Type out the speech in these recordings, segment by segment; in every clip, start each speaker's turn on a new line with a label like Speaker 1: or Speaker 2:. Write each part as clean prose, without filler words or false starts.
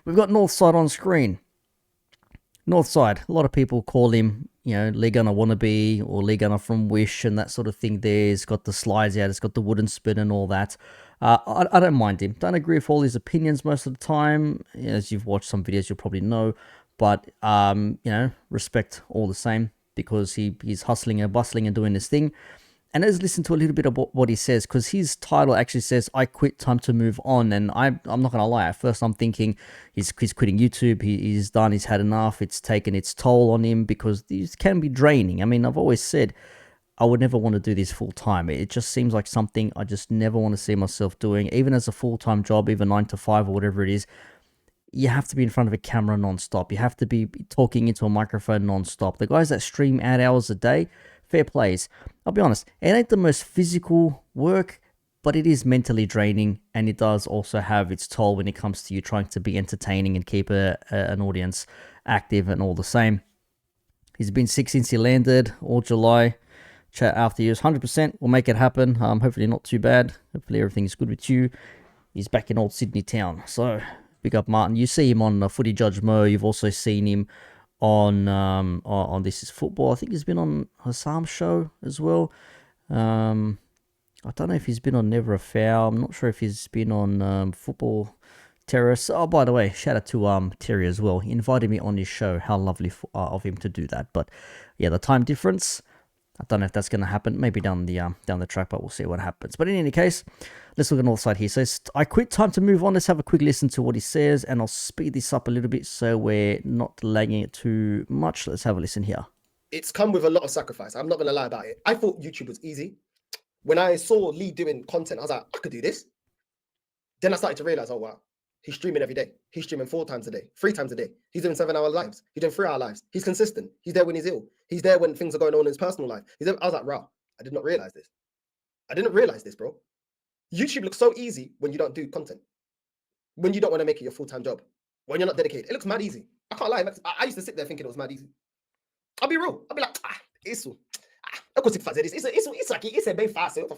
Speaker 1: We've got Northside on screen. Northside, a lot of people call him, Lee Gunner wannabe or Lee Gunner from Wish and that sort of thing there. He's got the slides out, he's got the wooden spoon and all that. I don't mind him. Don't agree with all his opinions most of the time. As you've watched some videos, you'll probably know. But, respect all the same because he's hustling and bustling and doing this thing. And let's listen to a little bit of what he says, because his title actually says, I quit, time to move on. And I'm not going to lie. At first, I'm thinking he's quitting YouTube. He's done. He's had enough. It's taken its toll on him because these can be draining. I mean, I've always said I would never want to do this full time. It just seems like something I just never want to see myself doing, even as a full-time job, even 9 to 5 or whatever it is. You have to be in front of a camera non-stop. You have to be talking into a microphone non-stop. The guys that stream 8 hours a day, fair plays. I'll be honest, it ain't the most physical work, but it is mentally draining, and it does also have its toll when it comes to you trying to be entertaining and keep an audience active and all the same. He's been sick since he landed, all July. Chat after years, 100% will make it happen. Hopefully not too bad. Hopefully everything's good with you. He's back in old Sydney town, so big up Martin. You see him on Footy Judge Mo. You've also seen him on This Is Football. I think he's been on Hassam's show as well. I don't know if he's been on Never a Foul. I'm not sure if he's been on Football Terrace. Oh, by the way, shout out to Terry as well. He invited me on his show. How lovely of him to do that. But yeah, the time difference, I don't know if that's going to happen. Maybe down the track, but we'll see what happens. But in any case, let's look at Northside here. He says, I quit, time to move on. Let's have a quick listen to what he says, and I'll speed this up a little bit so we're not lagging it too much. Let's have a listen here.
Speaker 2: It's come with a lot of sacrifice. I'm not going to lie about it. I thought YouTube was easy. When I saw Lee doing content, I was like, I could do this. Then I started to realize, oh, wow, he's streaming every day. He's streaming 4 times a day, 3 times a day. He's doing 7-hour lives. He's doing 3-hour lives. He's consistent. He's there when he's ill. He's there when things are going on in his personal life. I was like, wow, I did not realize this. I didn't realize this, bro. YouTube looks so easy when you don't do content. When you don't want to make it your full-time job. When you're not dedicated. It looks mad easy. I can't lie. I used to sit there thinking it was mad easy. I'll be real. I'll be like, isso. Eu consigo fazer isso. Isso aqui, isso é bem fácil.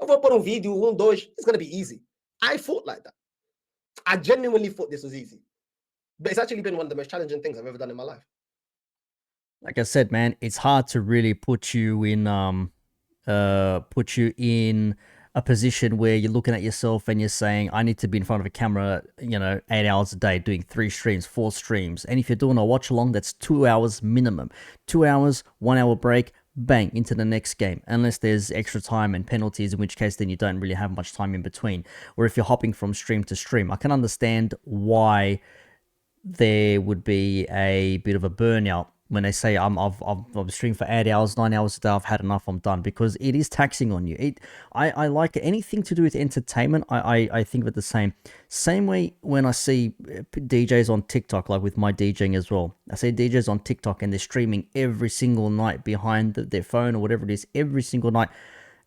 Speaker 2: Eu vou pôr um vídeo, 1, 2. It's going to be easy. I thought like that. I genuinely thought this was easy. But it's actually been one of the most challenging things I've ever done in my life.
Speaker 1: Like I said, man, it's hard to really put you in a position where you're looking at yourself and you're saying, I need to be in front of a camera, 8 hours a day, doing 3 streams, 4 streams. And if you're doing a watch along, that's 2 hours minimum. 2 hours, 1 hour break, bang, into the next game. Unless there's extra time and penalties, in which case then you don't really have much time in between. Or if you're hopping from stream to stream, I can understand why there would be a bit of a burnout when they say I've streamed for 8 hours, 9 hours a day, I've had enough, I'm done, because it is taxing on you. I like anything to do with entertainment. I think of it the same way when I see DJs on TikTok, like with my DJing as well. I see DJs on TikTok and they're streaming every single night behind their phone or whatever it is, every single night.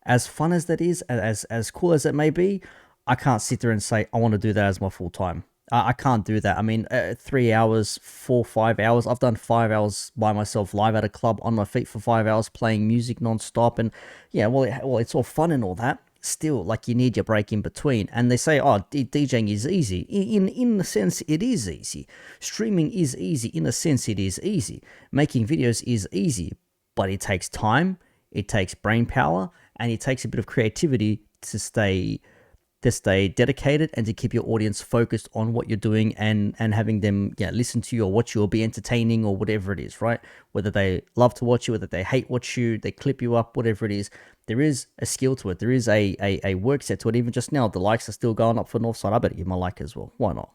Speaker 1: As fun as that is, as cool as it may be, I can't sit there and say I want to do that as my full time. I can't do that. I mean, 3 hours, 4, 5 hours. I've done 5 hours by myself live at a club on my feet for 5 hours playing music non-stop. And yeah, well, it's all fun and all that. Still, like, you need your break in between. And they say, oh, DJing is easy. In a sense, it is easy. Streaming is easy. In a sense, it is easy. Making videos is easy. But it takes time, it takes brain power, and it takes a bit of creativity to stay dedicated and to keep your audience focused on what you're doing and having them listen to you or watch you or be entertaining or whatever it is, right? Whether they love to watch you, whether they hate watch you, they clip you up, whatever it is, there is a skill to it. There is a work set to it. Even just now, the likes are still going up for Northside. I better give him a like as well. Why not?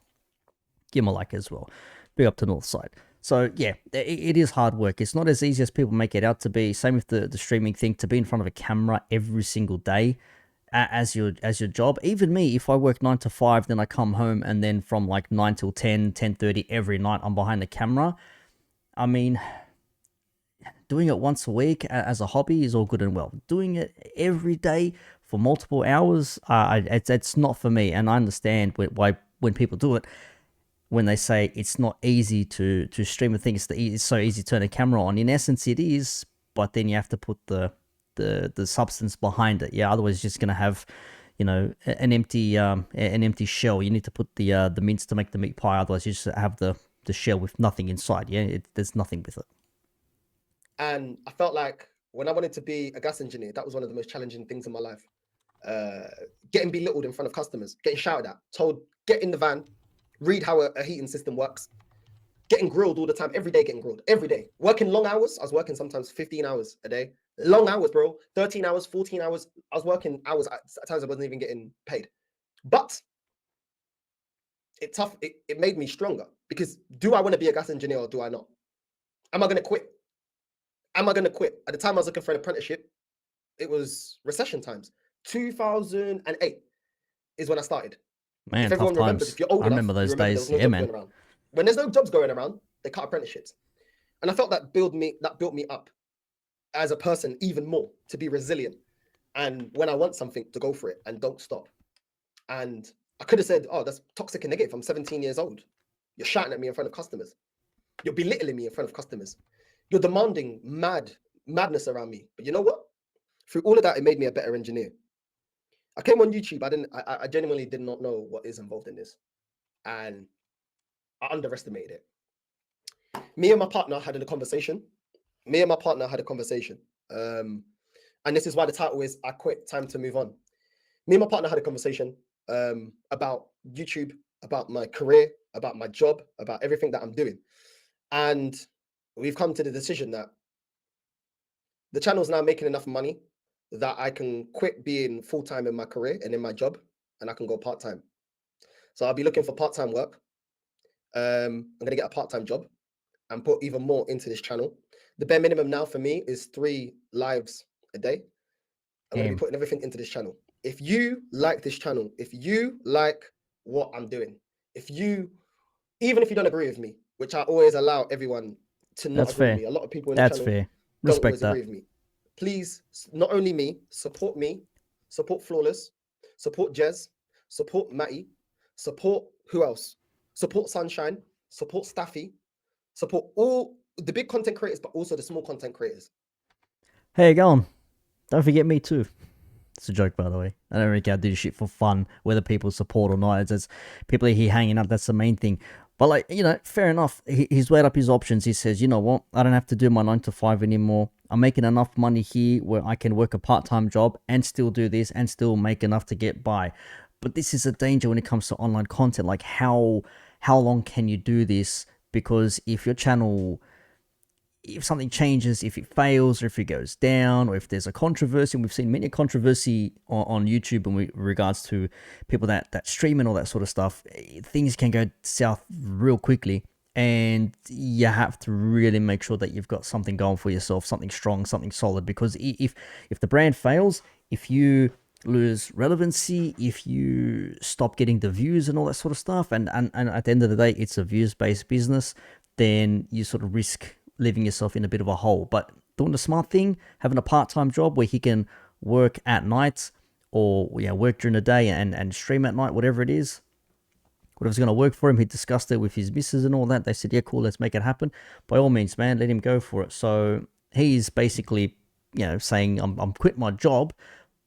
Speaker 1: Give him a like as well. Big up to Northside. So yeah, it is hard work. It's not as easy as people make it out to be. Same with the streaming thing, to be in front of a camera every single day as your job. Even me, if I work 9 to 5, then I come home and then from like 9 till 10, 10:30 every night, I'm behind the camera. I mean, doing it once a week as a hobby is all good and well. Doing it every day for multiple hours, it's not for me. And I understand why when people do it, when they say it's not easy to stream a thing, it's so easy to turn a camera on. In essence, it is, but then you have to put the substance behind it. Yeah, otherwise you're just going to have, an empty shell. You need to put the mince to make the meat pie. Otherwise, you just have the shell with nothing inside. Yeah, there's nothing with it.
Speaker 2: And I felt like when I wanted to be a gas engineer, that was one of the most challenging things in my life. Uh, Getting belittled in front of customers, getting shouted at, told, get in the van, read how a heating system works, getting grilled all the time, every day getting grilled, every day. Working long hours. I was working sometimes 15 hours a day. Long hours, bro. 13 hours, 14 hours. I was working hours at times I wasn't even getting paid. But it made me stronger because do I want to be a gas engineer or do I not? Am I going to quit? Am I going to quit? At the time I was looking for an apprenticeship, it was recession times. 2008 is when I started. If
Speaker 1: Man, tough
Speaker 2: everyone remembers,
Speaker 1: times.
Speaker 2: if you're old
Speaker 1: I
Speaker 2: enough,
Speaker 1: remember
Speaker 2: you
Speaker 1: those
Speaker 2: remember there was
Speaker 1: days.
Speaker 2: no
Speaker 1: Yeah,
Speaker 2: jobs
Speaker 1: man.
Speaker 2: going around. When there's no jobs going around, they cut apprenticeships. And I felt that built me up as a person even more to be resilient. And when I want something, to go for it and don't stop. And I could have said, oh, that's toxic and negative. I'm 17 years old. You're shouting at me in front of customers. You're belittling me in front of customers. You're demanding madness around me. But you know what? Through all of that, it made me a better engineer. I came on YouTube. I genuinely did not know what is involved in this. And I underestimated it. Me and my partner had a conversation. Me and my partner had a conversation. And this is why the title is I Quit, Time to Move On. Me and my partner had a conversation about YouTube, about my career, about my job, about everything that I'm doing. And we've come to the decision that the channel's now making enough money that I can quit being full-time in my career and in my job, and I can go part-time. So I'll be looking for part-time work. I'm gonna get a part-time job and put even more into this channel. The bare minimum now for me is 3 lives a day. I'm gonna be putting everything into this channel. If you like this channel, if you like what I'm doing, even if you don't agree with me, which I always allow everyone to not
Speaker 1: That's
Speaker 2: agree with
Speaker 1: fair.
Speaker 2: me. A lot of people in this
Speaker 1: That's
Speaker 2: channel
Speaker 1: fair.
Speaker 2: don't
Speaker 1: Respect
Speaker 2: always
Speaker 1: that.
Speaker 2: agree with me. Please, not only me, support Flawless, support Jez, support Matty, support who else? Support Sunshine, support Staffy, support all the big content creators, but also the small content creators.
Speaker 1: Hey, go on. Don't forget me too. It's a joke, by the way. I don't really care. I do shit for fun, whether people support or not. It's people are here hanging out. That's the main thing. But like, fair enough. He's weighed up his options. He says, you know what? I don't have to do my 9 to 5 anymore. I'm making enough money here where I can work a part-time job and still do this and still make enough to get by. But this is a danger when it comes to online content. Like how long can you do this? Because if your channel, if something changes, if it fails, or if it goes down, or if there's a controversy, and we've seen many controversy on YouTube in regards to people that stream and all that sort of stuff, things can go south real quickly. And you have to really make sure that you've got something going for yourself, something strong, something solid. Because if the brand fails, if you lose relevancy, if you stop getting the views and all that sort of stuff, and at the end of the day, it's a views-based business, then you sort of risk leaving yourself in a bit of a hole. But doing the smart thing, having a part-time job where he can work at night or work during the day and stream at night, whatever it is, whatever's going to work for him. He discussed it with his missus and all that. They said, yeah, cool, let's make it happen. By all means, man, let him go for it. So he's basically, saying, I'm quitting my job,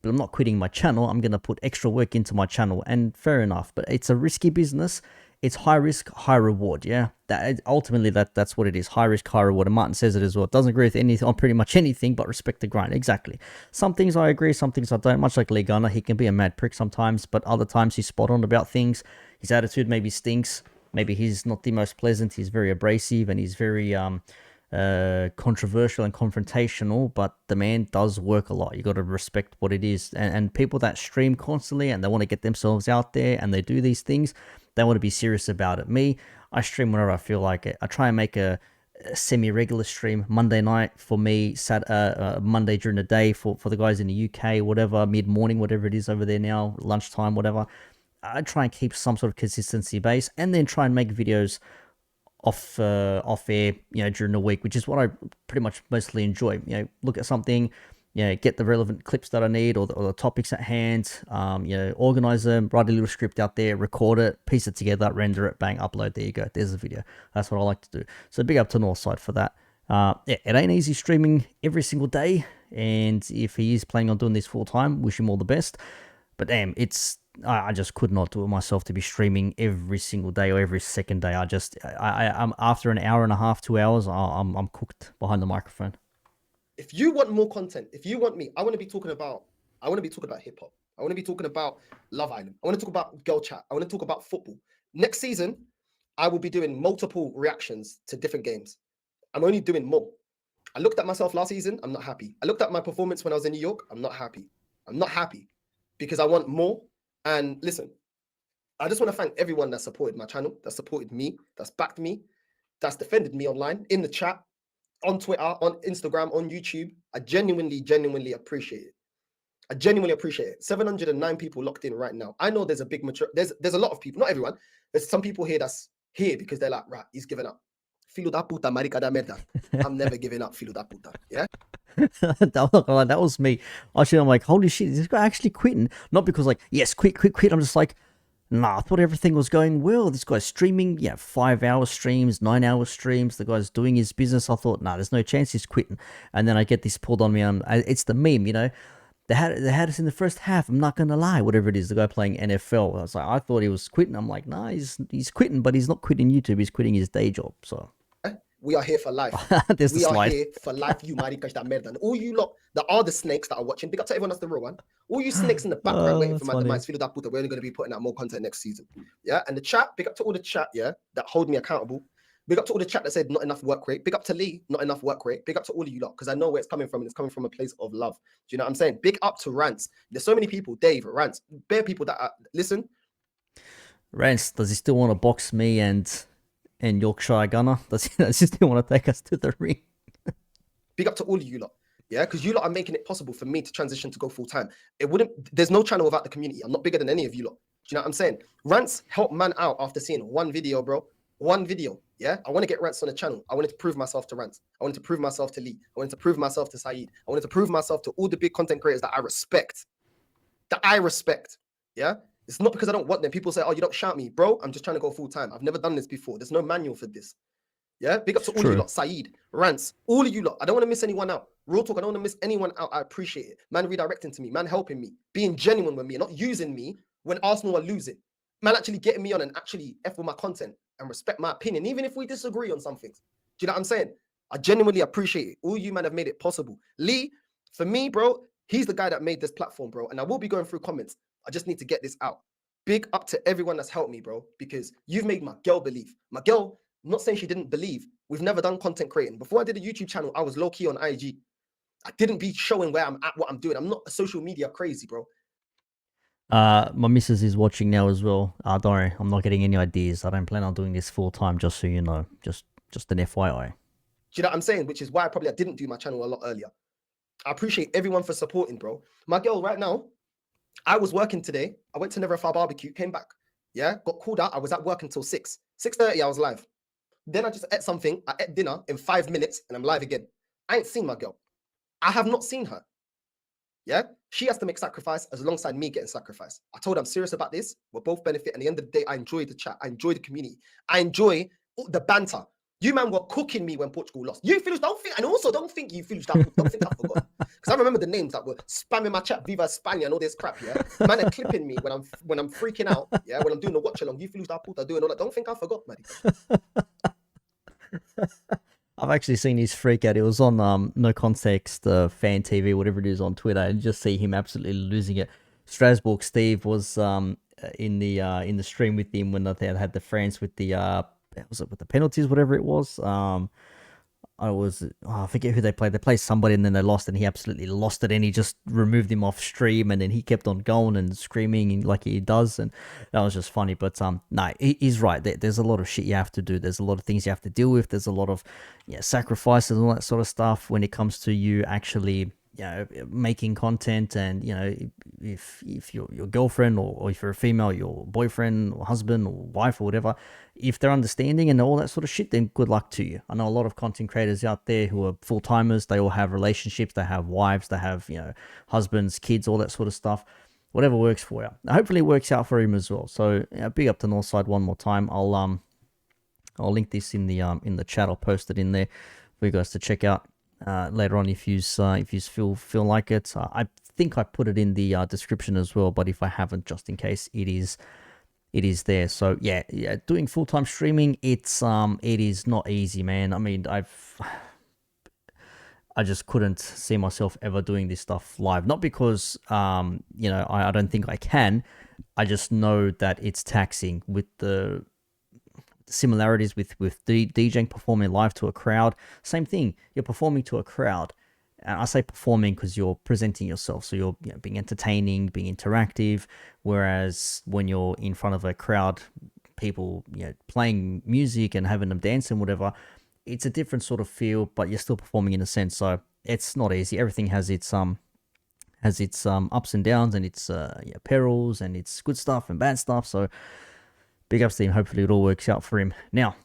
Speaker 1: but I'm not quitting my channel. I'm going to put extra work into my channel. And fair enough, but it's a risky business. It's high risk, high reward. Yeah, ultimately that's what it is. High risk, high reward. And Martin says it as well. Doesn't agree with anything on pretty much anything, but respect the grind. Exactly. Some things I agree, some things I don't. Much like Lee Gunner, he can be a mad prick sometimes, but other times he's spot on about things. His attitude maybe stinks. Maybe he's not the most pleasant. He's very abrasive and he's very controversial and confrontational, but the man does work a lot. You got to respect what it is. And people that stream constantly and they want to get themselves out there and they do these things, they want to be serious about it. Me, I stream whenever I feel like it. I try and make a semi-regular stream Monday night for me, Monday during the day for the guys in the UK, whatever, mid-morning, whatever it is over there now, lunchtime, whatever. I try and keep some sort of consistency base and then try and make videos off air, during the week, which is what I pretty much mostly enjoy. Look at something, get the relevant clips that I need or the topics at hand, organize them, write a little script out there, record it, piece it together, render it, bang, upload. There you go. There's the video. That's what I like to do. So big up to Northside for that. It ain't easy streaming every single day, and if he is planning on doing this full time, wish him all the best. But damn, I just could not do it myself to be streaming every single day or every second day. I'm after an hour and a half, 2 hours, I'm cooked behind the microphone.
Speaker 2: If you want more content, if you want me, I want to be talking about hip hop. I want to be talking about Love Island. I want to talk about girl chat. I want to talk about football. Next season, I will be doing multiple reactions to different games. I'm only doing more. I looked at myself last season. I'm not happy. I looked at my performance when I was in New York. I'm not happy. I'm not happy because I want more. And listen, I just want to thank everyone that supported my channel, that supported me, that's backed me, that's defended me online, in the chat, on Twitter, on Instagram, on YouTube. I genuinely appreciate it. I genuinely appreciate it. 709 people locked in right now. I know there's a big mature. There's a lot of people, not everyone. There's some people here that's here because they're like, right, he's given up. Filo da puta, marica da merda. I'm never giving up, filo da puta. Yeah.
Speaker 1: That was me. Actually, I'm like, holy shit, is this guy actually quitting? Not because like, yes, quit. I'm just like, nah, I thought everything was going well. This guy's streaming, 5-hour streams, 9-hour streams. The guy's doing his business. I thought, nah, there's no chance he's quitting. And then I get this pulled on me. It's the meme, They had us in the first half. I'm not gonna lie, whatever it is, the guy playing NFL. I was like, I thought he was quitting. I'm like, nah, he's quitting, but he's not quitting YouTube. He's quitting his day job. So
Speaker 2: we are here for life.
Speaker 1: there's the
Speaker 2: We are
Speaker 1: slide.
Speaker 2: here for life, you maricas da merda. And all you lot that are the snakes that are watching, big up to everyone that's the real one. All you snakes in the background waiting for
Speaker 1: That's
Speaker 2: my
Speaker 1: funny.
Speaker 2: demise, filo da puta. We're only going to be putting out more content next season. Yeah. And the chat, big up to all the chat, yeah, that hold me accountable. Big up to all the chat that said not enough work rate. Big up to Lee, not enough work rate. Big up to all of you lot, because I know where it's coming from, and it's coming from a place of love. Do you know what I'm saying? Big up to Rants. There's so many people, Dave, Rants, bare people that are, listen.
Speaker 1: Rance, does he still want to box me and Yorkshire Gunner? Does he still want to take us to the ring?
Speaker 2: Big up to all of you lot. Yeah, because you lot are making it possible for me to transition to go full time. There's no channel without the community. I'm not bigger than any of you lot. Do you know what I'm saying? Rants help man out after seeing one video, bro. One video. Yeah, I want to get Rants on the channel. I wanted to prove myself to Rants. I wanted to prove myself to Lee. I wanted to prove myself to Saeed. I wanted to prove myself to all the big content creators that I respect. Yeah. It's not because I don't want them. People say, oh, you don't shout me. Bro, I'm just trying to go full time. I've never done this before. There's no manual for this. Yeah, big up to all of you lot, Saeed, Rants, all of you lot. I don't want to miss anyone out. Real talk, I don't want to miss anyone out. I appreciate it. Man redirecting to me, man helping me, being genuine with me, and not using me when Arsenal are losing. Man actually getting me on and actually F with my content and respect my opinion, even if we disagree on some things. Do you know what I'm saying? I genuinely appreciate it. All you man have made it possible. Lee, for me, bro, he's the guy that made this platform, bro. And I will be going through comments. I just need to get this out. Big up to everyone that's helped me, bro, because you've made my girl believe. My girl, I'm not saying she didn't believe. We've never done content creating. Before I did a YouTube channel, I was low key on IG. I didn't be showing where I'm at, what I'm doing. I'm not a social media crazy, bro.
Speaker 1: My missus is watching now as well. Don't worry, I'm not getting any ideas. I don't plan on doing this full time, just so you know. Just an FYI.
Speaker 2: Do you know what I'm saying? Which is why I didn't do my channel a lot earlier. I appreciate everyone for supporting, bro. My girl, right now, I was working today. I went to Never Far Barbecue, came back. Yeah, got called out. I was at work until 6:30. I was live. Then I just ate something. I ate dinner in 5 minutes and I'm live again. I ain't seen my girl. I have not seen her. Yeah, she has to make sacrifice as alongside me getting sacrifice. I told her I'm serious about this. We'll both benefit. And at the end of the day, I enjoy the chat. I enjoy the community. I enjoy the banter. You man were cooking me when Portugal lost. You Phillies don't think, and also don't think you Phillies don't think I forgot. Because I remember the names that were spamming my chat, Viva España and all this crap. Yeah, man are clipping me when I'm freaking out. Yeah, when I'm doing the watch along. You Phillies are doing all that. Don't think I forgot, man.
Speaker 1: I've actually seen his freak out. It was on No Context, Fan TV, whatever it is on Twitter, and just see him absolutely losing it. Strasbourg Steve was in the stream with him when they had the France with the was it with the penalties, whatever it was. I forget who they played. They played somebody and then they lost, and he absolutely lost it. And he just removed him off stream, and then he kept on going and screaming like he does, and that was just funny. But no, he's right. There's a lot of shit you have to do. There's a lot of things you have to deal with. There's a lot of sacrifices and all that sort of stuff when it comes to you actually making content. And if your girlfriend or if you're a female, your boyfriend or husband or wife or whatever, if they're understanding and all that sort of shit, then good luck to you. I know a lot of content creators out there who are full-timers. They all have relationships, they have wives, they have husbands, kids, all that sort of stuff. Whatever works for you. Hopefully it works out for him as well. So big up to Northside one more time. I'll link this in the chat. I'll post it in there for you guys to check out. later on if you feel like it. I think I put it in the description as well, but if I haven't, just in case, it is there. So yeah, doing full time streaming, it is not easy, man. I mean, I just couldn't see myself ever doing this stuff live. Not because I don't think I can. I just know that it's taxing with the similarities with DJing, performing live to a crowd. Same thing. You're performing to a crowd. And I say performing because you're presenting yourself, so you're being entertaining, being interactive. Whereas when you're in front of a crowd, people playing music and having them dance and whatever, it's a different sort of feel, but you're still performing in a sense. So it's not easy. Everything has its ups and downs, and its perils, and its good stuff and bad stuff. So big ups to him. Hopefully it all works out for him. Now,